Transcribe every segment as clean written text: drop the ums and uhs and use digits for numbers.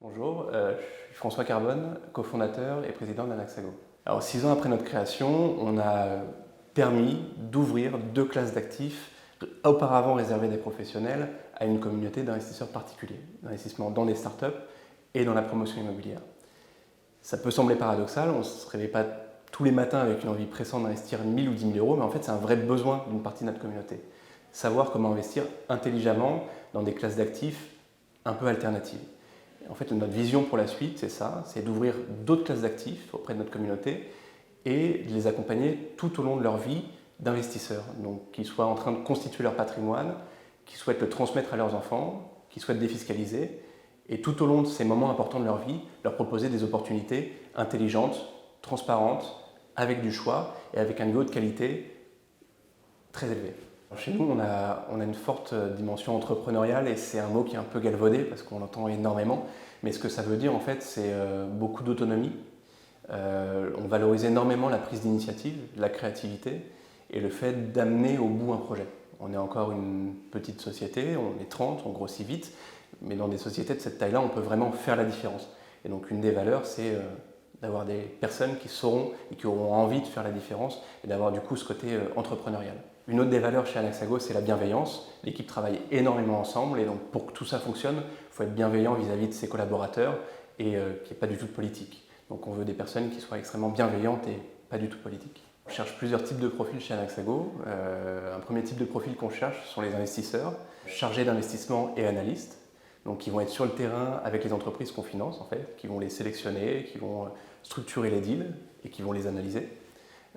Bonjour, je suis François Carbone, cofondateur et président d'Anaxago. Alors 6 ans après notre création, on a permis d'ouvrir 2 classes d'actifs auparavant réservées des professionnels à une communauté d'investisseurs particuliers, d'investissement dans des startups et dans la promotion immobilière. Ça peut sembler paradoxal, on ne se réveille pas tous les matins avec une envie pressante d'investir 1000 ou 10 000 euros, mais en fait c'est un vrai besoin d'une partie de notre communauté. Savoir comment investir intelligemment dans des classes d'actifs un peu alternatives. En fait, notre vision pour la suite, c'est ça, c'est d'ouvrir d'autres classes d'actifs auprès de notre communauté et de les accompagner tout au long de leur vie d'investisseurs. Donc, qu'ils soient en train de constituer leur patrimoine, qu'ils souhaitent le transmettre à leurs enfants, qu'ils souhaitent défiscaliser, et tout au long de ces moments importants de leur vie, leur proposer des opportunités intelligentes, transparentes, avec du choix et avec un niveau de qualité très élevé. Chez nous, on a une forte dimension entrepreneuriale et c'est un mot qui est un peu galvaudé parce qu'on l'entend énormément. Mais ce que ça veut dire, en fait, c'est beaucoup d'autonomie. On valorise énormément la prise d'initiative, la créativité et le fait d'amener au bout un projet. On est encore une petite société, on est 30, on grossit vite, mais dans des sociétés de cette taille-là, on peut vraiment faire la différence. Et donc une des valeurs, c'est d'avoir des personnes qui sauront et qui auront envie de faire la différence et d'avoir du coup ce côté entrepreneurial. Une autre des valeurs chez Anaxago, c'est la bienveillance. L'équipe travaille énormément ensemble et donc pour que tout ça fonctionne, il faut être bienveillant vis-à-vis de ses collaborateurs et qu'il n'y ait pas du tout de politique. Donc on veut des personnes qui soient extrêmement bienveillantes et pas du tout politiques. On cherche plusieurs types de profils chez Anaxago. Un premier type de profil qu'on cherche sont les investisseurs, chargés d'investissement et analystes. Donc qui vont être sur le terrain avec les entreprises qu'on finance en fait, qui vont les sélectionner, qui vont structurer les deals et qui vont les analyser.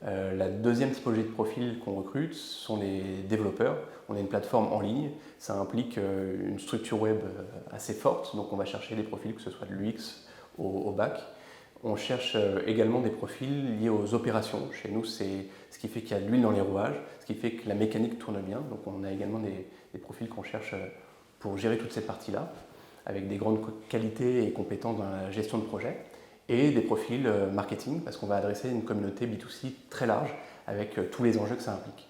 La deuxième typologie de profil qu'on recrute sont les développeurs. On a une plateforme en ligne, ça implique une structure web assez forte, donc on va chercher des profils que ce soit de l'UX au back. On cherche également des profils liés aux opérations. Chez nous, c'est ce qui fait qu'il y a de l'huile dans les rouages, ce qui fait que la mécanique tourne bien. Donc on a également des profils qu'on cherche pour gérer toute cette partie-là, avec des grandes qualités et compétences dans la gestion de projet. Et des profils marketing, parce qu'on va adresser une communauté B2C très large avec tous les enjeux que ça implique.